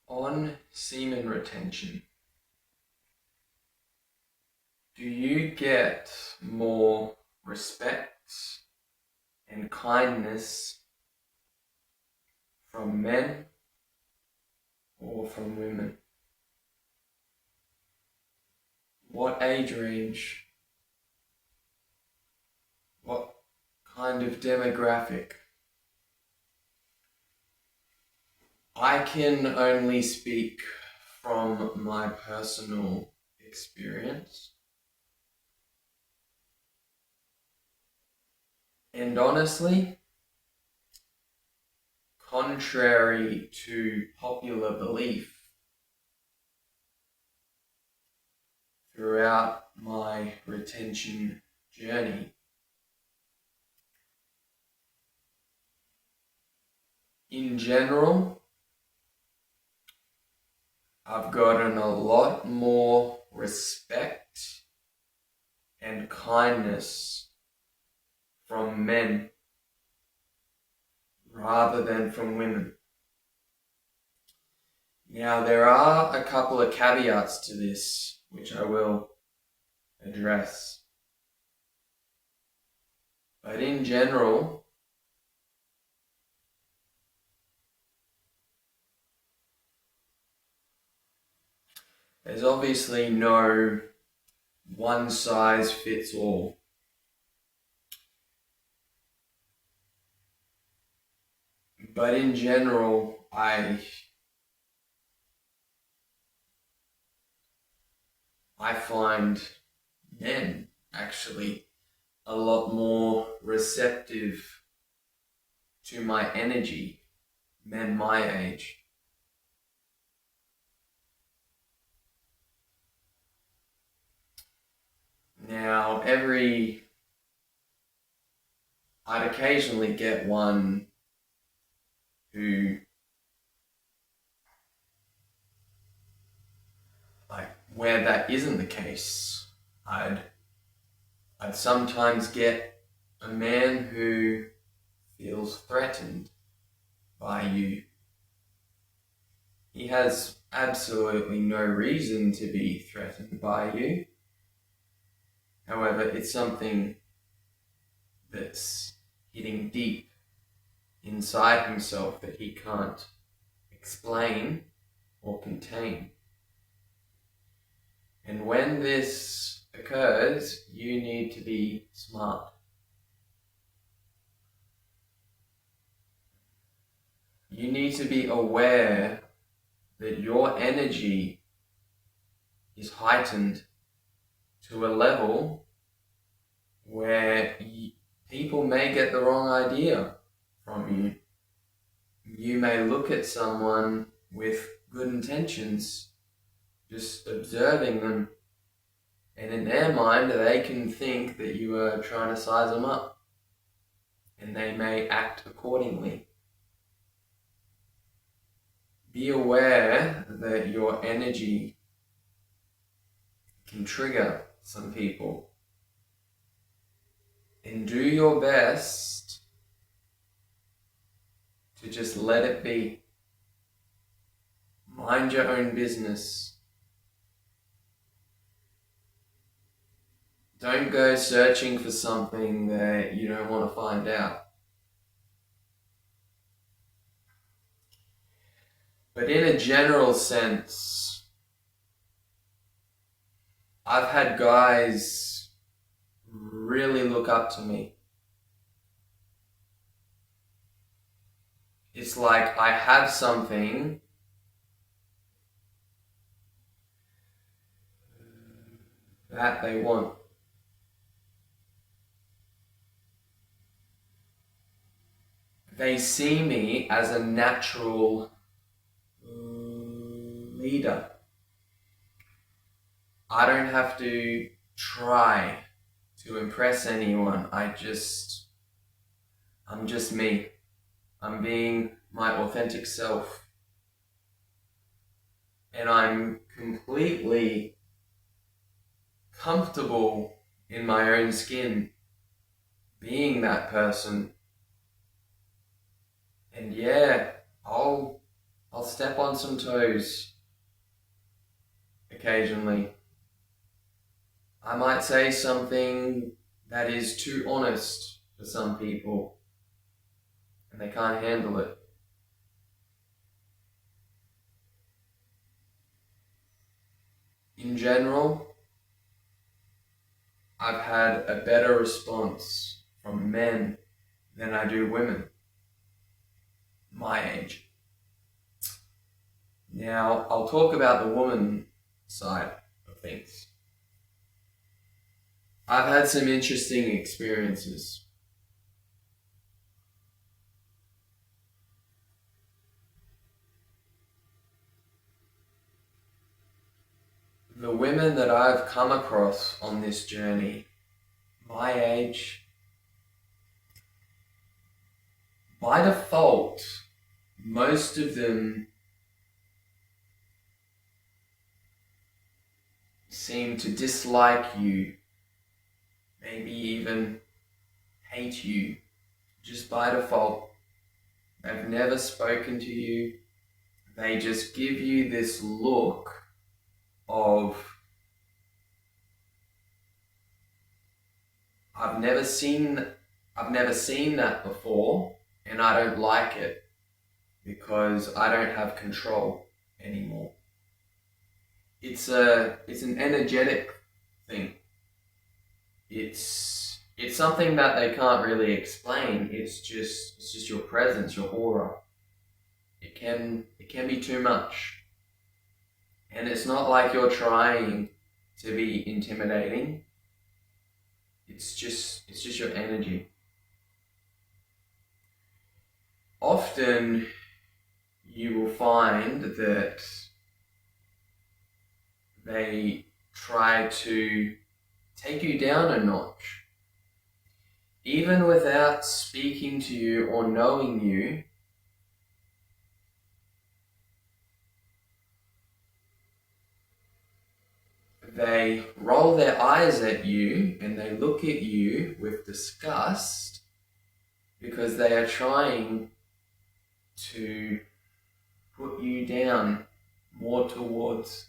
On semen retention, do you get more respect and kindness from men or from women? What age range? What kind of demographic? I can only speak from my personal experience. And honestly, contrary to popular belief, throughout my retention journey, in general, I've gotten a lot more respect and kindness from men rather than from women. Now, there are a couple of caveats to this, which I will address. But in general, there's obviously no one size fits all. But in general, I find men actually a lot more receptive to my energy, men my age. Now, I'd occasionally get one who, where that isn't the case, I'd sometimes get a man who feels threatened by you. He has absolutely no reason to be threatened by you. However, it's something that's hitting deep inside himself that he can't explain or contain. And when this occurs, you need to be smart. You need to be aware that your energy is heightened to a level where people may get the wrong idea from you. You may look at someone with good intentions, just observing them, and in their mind they can think that you are trying to size them up, and they may act accordingly. Be aware that your energy can trigger some people, and do your best to just let it be. Mind your own business. Don't go searching for something that you don't want to find out. But in a general sense, I've had guys really look up to me. It's like I have something that they want. They see me as a natural leader. I don't have to try to impress anyone. I'm just me. I'm being my authentic self. And I'm completely comfortable in my own skin being that person. And yeah, I'll I'll step on some toes occasionally. I might say something that is too honest for some people and they can't handle it. In general, I've had a better response from men than I do women my age. Now, I'll talk about the woman side of things. I've had some interesting experiences. The women that I've come across on this journey, my age, by default, most of them seem to dislike you, maybe even hate you, just by default. They've never spoken to you. They just give you this look of, I've never seen that before, and I don't like it because I don't have control anymore. It's an energetic thing. It's something that they can't really explain. It's just your presence, your aura. It can be too much. And it's not like you're trying to be intimidating. It's just your energy. Often you will find that they try to take you down a notch. Even without speaking to you or knowing you, they roll their eyes at you and they look at you with disgust because they are trying to put you down more towards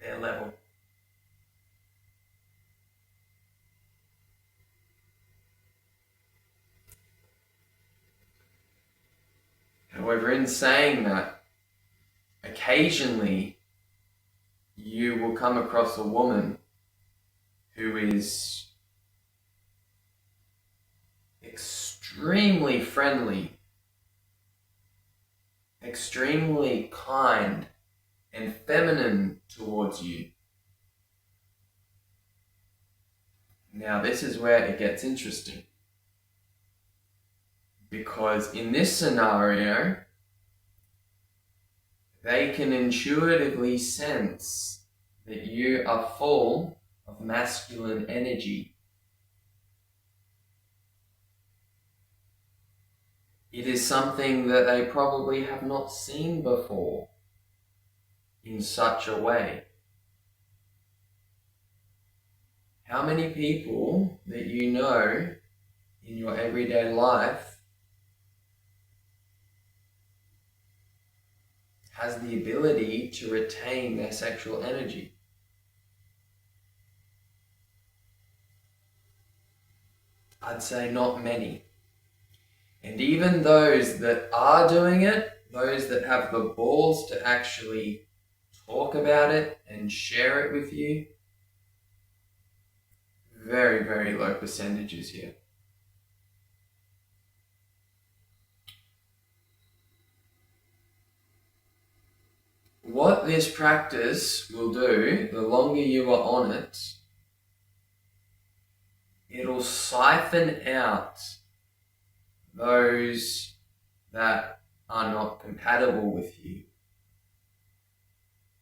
their level. However, in saying that, occasionally you will come across a woman who is extremely friendly, extremely kind and feminine towards you. Now, this is where it gets interesting. Because in this scenario, they can intuitively sense that you are full of masculine energy. It is something that they probably have not seen before in such a way. How many people that you know in your everyday life has the ability to retain their sexual energy? I'd say not many. And even those that are doing it, those that have the balls to actually talk about it and share it with you, very, very low percentages here. What this practice will do, the longer you are on it, it'll siphon out those that are not compatible with you.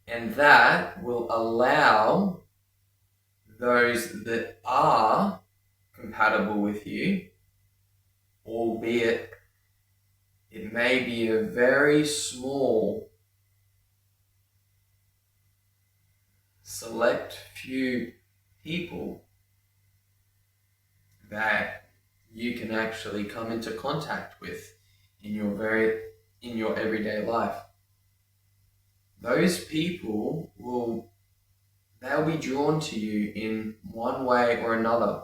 And that will allow those that are compatible with you, albeit it may be a very small, select few people that you can actually come into contact with in your very in your everyday life. Those people they'll be drawn to you in one way or another.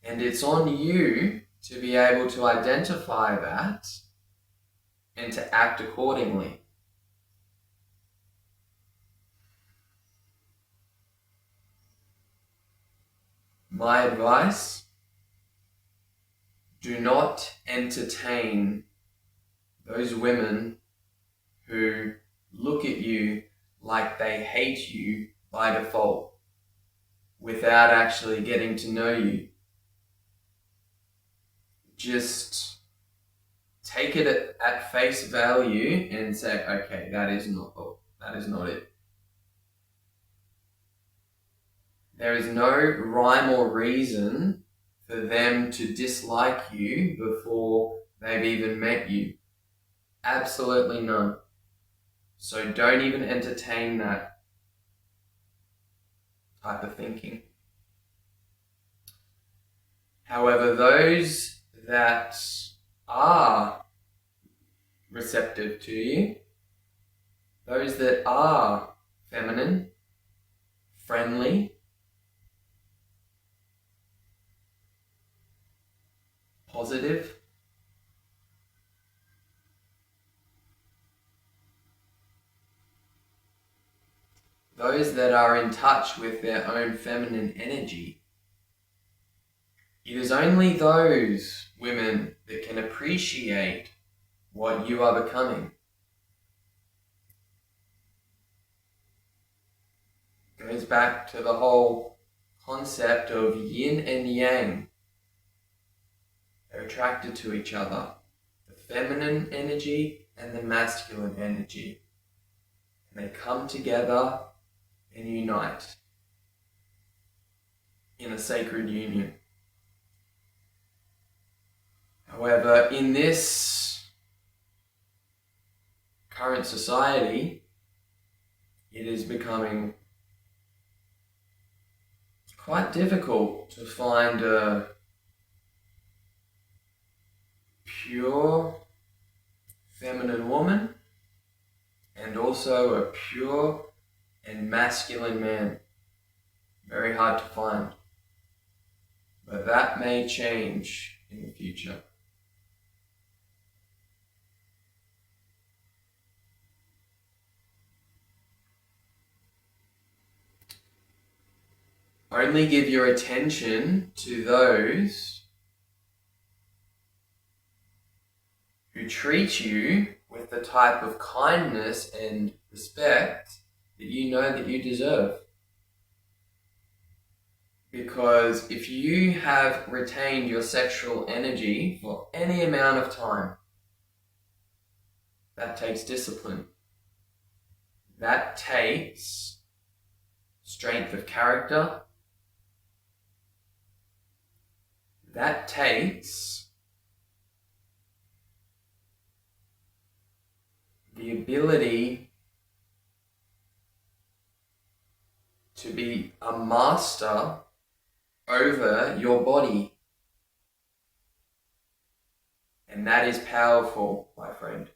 And it's on you to be able to identify that and to act accordingly. My advice, do not entertain those women who look at you like they hate you by default without actually getting to know you. Just take it at face value and say, okay, that is not it. There is no rhyme or reason for them to dislike you before they've even met you. Absolutely none. So don't even entertain that type of thinking. However, those that are receptive to you, those that are feminine, friendly, positive, those that are in touch with their own feminine energy, it is only those women that can appreciate what you are becoming. It goes back to the whole concept of yin and yang. They're attracted to each other. The feminine energy and the masculine energy. And they come together and unite in a sacred union. However, in this current society, it is becoming quite difficult to find a pure feminine woman and also a pure and masculine man. Very hard to find. But that may change in the future. Only give your attention to those who treat you with the type of kindness and respect that you know that you deserve. Because if you have retained your sexual energy for any amount of time, that takes discipline. That takes strength of character. That takes the ability to be a master over your body. And that is powerful, my friend.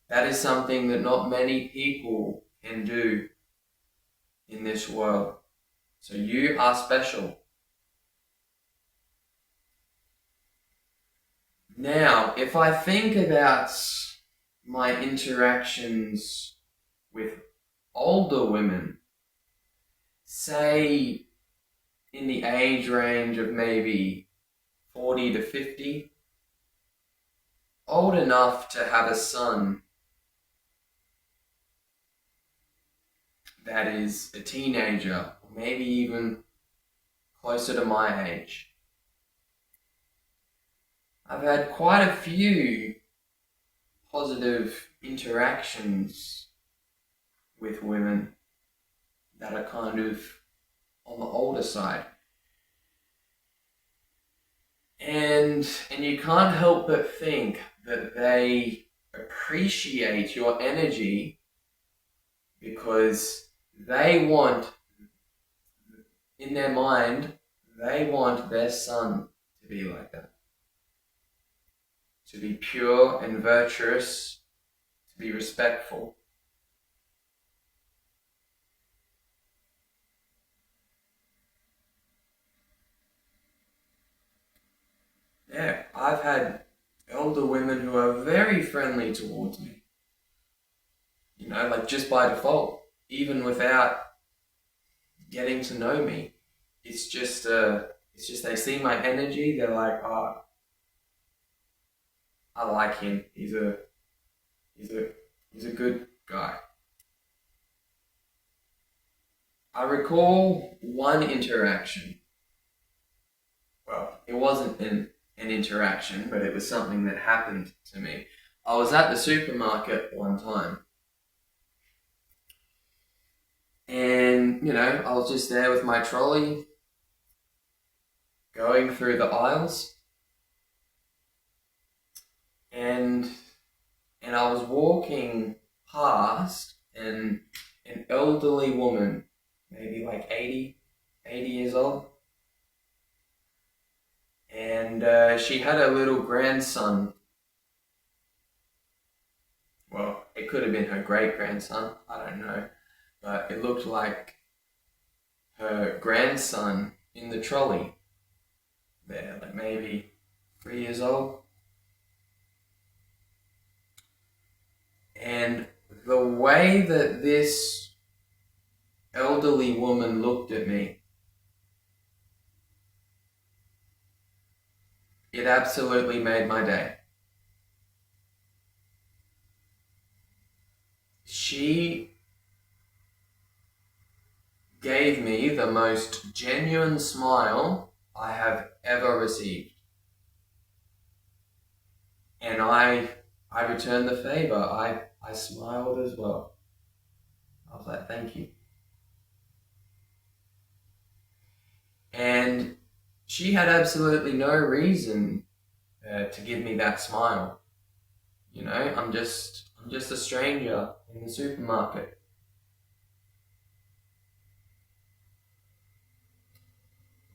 That is something that not many people can do in this world. So you are special. Now, if I think about my interactions with older women, say in the age range of maybe 40 to 50, old enough to have a son that is a teenager, or maybe even closer to my age. I've had quite a few positive interactions with women that are kind of on the older side. And you can't help but think that they appreciate your energy because they want, in their mind, they want their son to be like that. to be pure and virtuous, to be respectful. Yeah, I've had elder women who are very friendly towards me. Like just by default, even without getting to know me. It's just they see my energy, they're like, oh, I like him. He's a he's a good guy. I recall one interaction. Well, it wasn't an interaction, but it was something that happened to me. I was at the supermarket one time, and I was just there with my trolley, going through the aisles, and I was walking past an elderly woman, maybe like 80 years old, and she had a little grandson. Well, it could have been her great grandson, I don't know, but it looked like her grandson in the trolley there, like maybe 3 years old. And the way that this elderly woman looked at me, it absolutely made my day. She gave me the most genuine smile I have ever received. And I returned the favor. I smiled as well. I was like, thank you. And she had absolutely no reason to give me that smile. I'm just a stranger in the supermarket.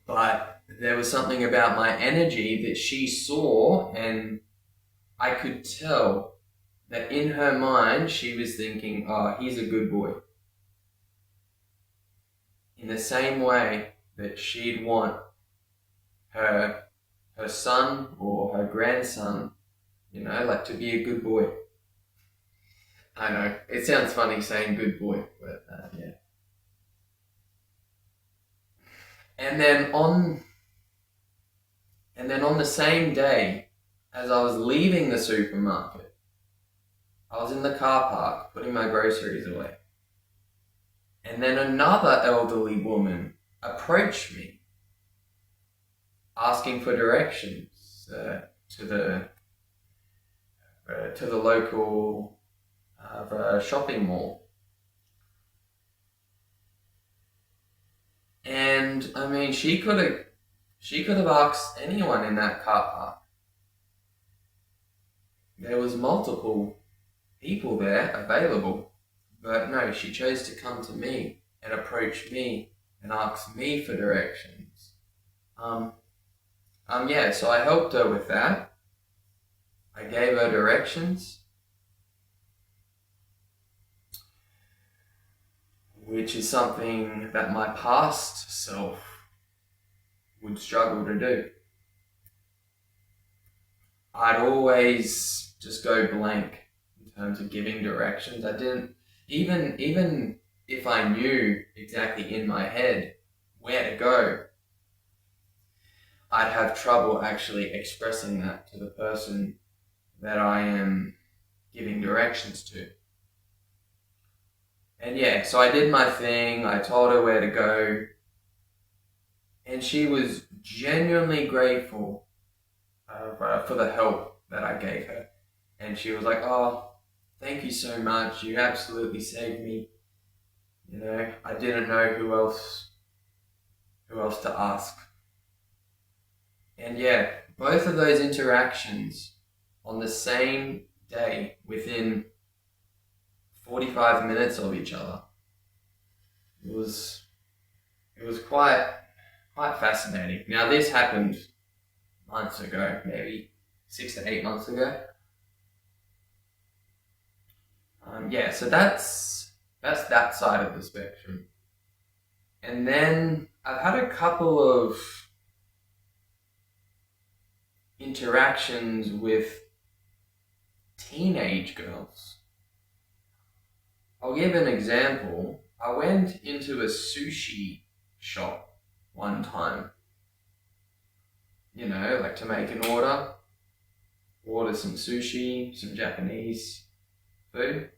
But there was something about my energy that she saw, and I could tell that in her mind she was thinking, oh, he's a good boy. In the same way that she'd want her son or her grandson, like to be a good boy. I know, it sounds funny saying good boy, but yeah. And then on the same day, as I was leaving the supermarket, I was in the car park putting my groceries away. And then another elderly woman approached me, asking for directions to the local shopping mall. And I mean, she could have asked anyone in that car park. There was multiple people there available, but no, she chose to come to me and approach me and ask me for directions. Yeah, so I helped her with that. I gave her directions, which is something that my past self would struggle to do. I'd always just go blank in terms of giving directions. I didn't, even if I knew exactly in my head where to go, I'd have trouble actually expressing that to the person that I am giving directions to. And yeah, so I did my thing, I told her where to go, and she was genuinely grateful for the help that I gave her. And she was like, oh, thank you so much, you absolutely saved me. I didn't know who else to ask. And yeah, both of those interactions on the same day within 45 minutes of each other. It was quite fascinating. Now this happened months ago, maybe 6 to 8 months ago. Yeah, so that's that side of the spectrum. And then I've had a couple of interactions with teenage girls. I'll give an example. I went into a sushi shop one time, like to make an order some sushi, some Japanese food.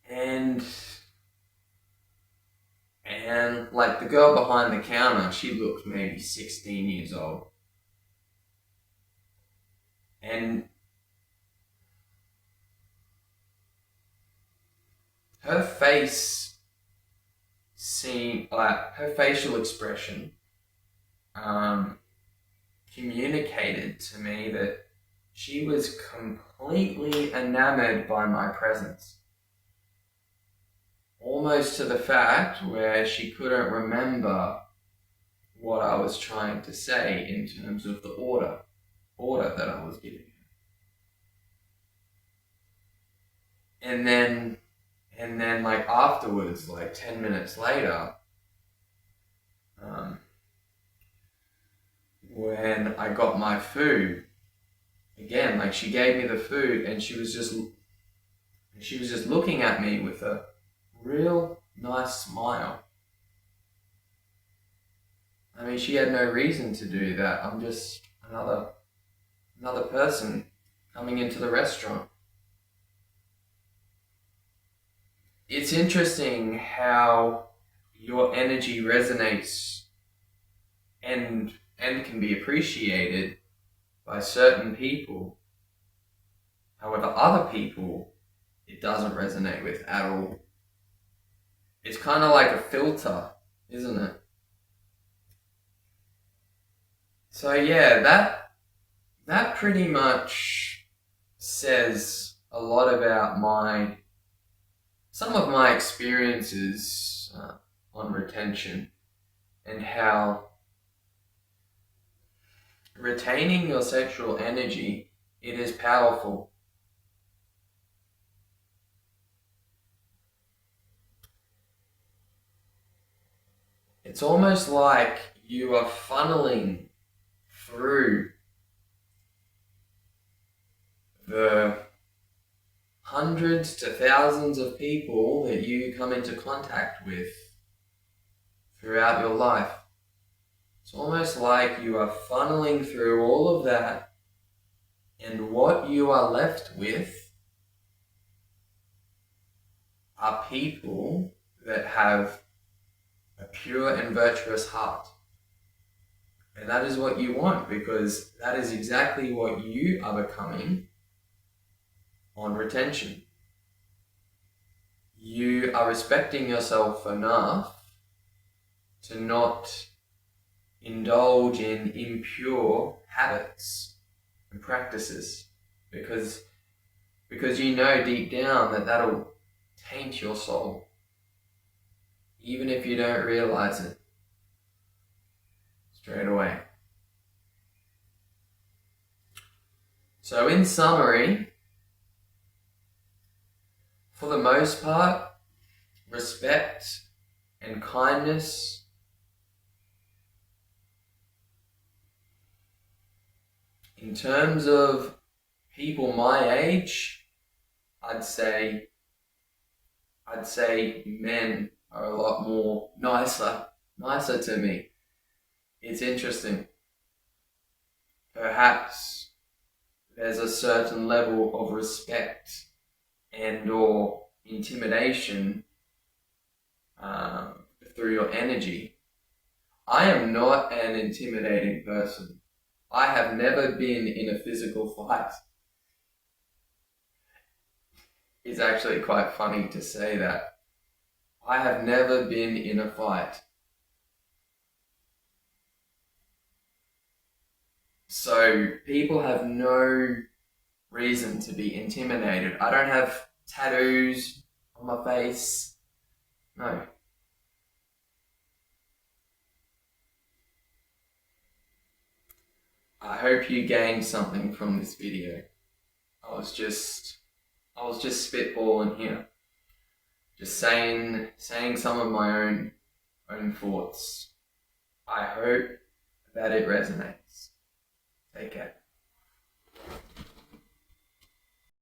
And like the girl behind the counter, she looked maybe 16 years old. And her face seemed like her facial expression communicated to me that she was completely enamored by my presence. Almost to the fact where she couldn't remember what I was trying to say in terms of the order that I was giving her. And then like afterwards, like 10 minutes later, when I got my food, again, like she gave me the food and she was just looking at me with a real nice smile. I mean, she had no reason to do that. I'm just another person coming into the restaurant. It's interesting how your energy resonates and can be appreciated by certain people. However, other people, it doesn't resonate with at all. It's kind of like a filter, isn't it? So yeah, that pretty much says a lot about some of my experiences on retention, and how retaining your sexual energy, it is powerful. It's almost like you are funneling through the hundreds to thousands of people that you come into contact with throughout your life. It's almost like you are funneling through all of that, and what you are left with are people that have a pure and virtuous heart. And that is what you want, because that is exactly what you are becoming on retention. You are respecting yourself enough to not indulge in impure habits and practices, because you know deep down that that'll taint your soul, even if you don't realize it straight away. So in summary, for the most part, respect and kindness in terms of people my age, I'd say men are a lot more nicer to me. It's interesting. Perhaps there's a certain level of respect and or intimidation through your energy. I am not an intimidating person. I have never been in a physical fight. It's actually quite funny to say that. I have never been in a fight. So people have no reason to be intimidated. I don't have tattoos on my face. No. I hope you gained something from this video. I was just spitballing here. Just saying some of my own thoughts. I hope that it resonates. Take care.